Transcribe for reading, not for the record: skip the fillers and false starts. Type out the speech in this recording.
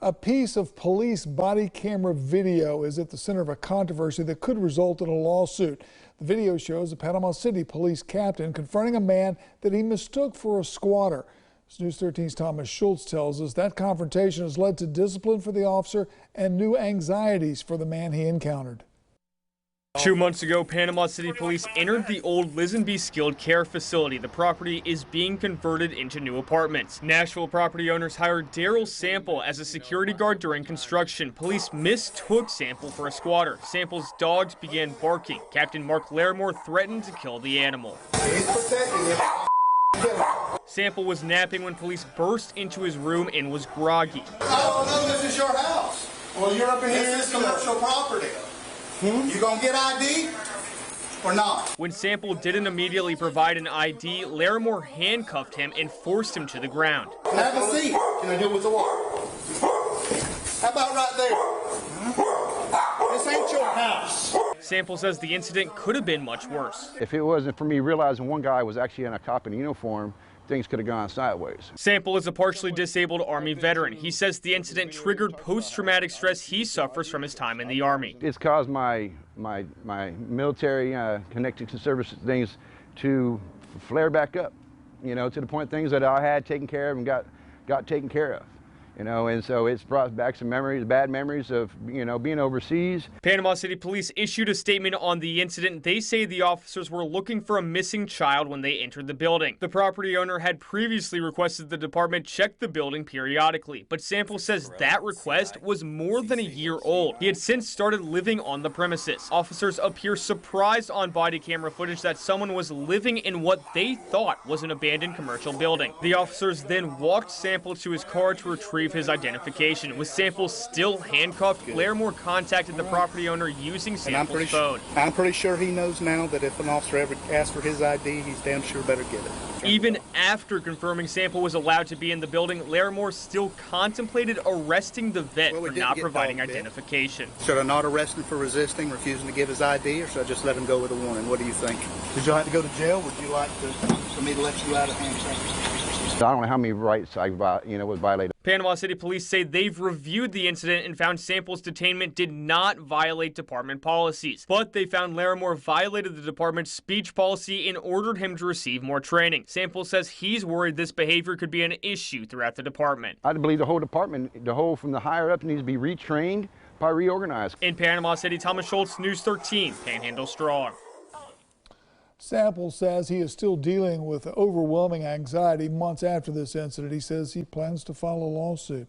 A piece of police body camera video is at the center of a controversy that could result in a lawsuit. The video shows the Panama City Police captain confronting a man that he mistook for a squatter. As News 13's Thomas Schultz tells us, that confrontation has led to discipline for the officer and new anxieties for the man he encountered. 2 months ago, Panama City Police entered the old Lisenby Skilled Care Facility. The property is being converted into new apartments. Nashville property owners hired Daryl Sample as a security guard during construction. Police mistook Sample for a squatter. Sample's dogs began barking. Captain Mark Larimore threatened to kill the animal. Sample was napping when police burst into his room and was groggy. Oh, no, this is your house. Well, you're up in here. This is commercial property. You gonna get ID or not? When Sample didn't immediately provide an ID, Larimore handcuffed him and forced him to the ground. Have a seat. Can I do it with the water? How about right there? This ain't your house. Sample says the incident could have been much worse. If it wasn't for me realizing one guy was actually in a cop in uniform, things could have gone sideways. Sample is a partially disabled Army veteran. He says the incident triggered post-traumatic stress he suffers from his time in the Army. It's caused my military connected to service things to flare back up, to the point things that I had taken care of and got taken care of. And so it's brought back some memories, bad memories of, being overseas. Panama City Police issued a statement on the incident. They say the officers were looking for a missing child when they entered the building. The property owner had previously requested the department check the building periodically, but Sample says that request was more than a year old. He had since started living on the premises. Officers appear surprised on body camera footage that someone was living in what they thought was an abandoned commercial building. The officers then walked Sample to his car to retrieve his identification. With Sample still handcuffed, Larimore contacted the property owner using Sample's phone. I'm pretty sure he knows now that if an officer ever asks for his ID, he's damn sure better get it. Even after confirming Sample was allowed to be in the building, Larimore still contemplated arresting the vet for not providing identification. Should I not arrest him for resisting, refusing to give his ID, or should I just let him go with a warning? What do you think? Did you have to go to jail? Would you like for me to let you out of handcuffs? I don't know how many rights was violated. Panama City Police say they've reviewed the incident and found Sample's detainment did not violate department policies. But they found Larimore violated the department's speech policy and ordered him to receive more training. Sample says he's worried this behavior could be an issue throughout the department. I believe the whole department, from the higher up, needs to be retrained, probably reorganized. In Panama City, Thomas Schultz, News 13, Panhandle Strong. Sample says he is still dealing with overwhelming anxiety months after this incident. He says he plans to file a lawsuit.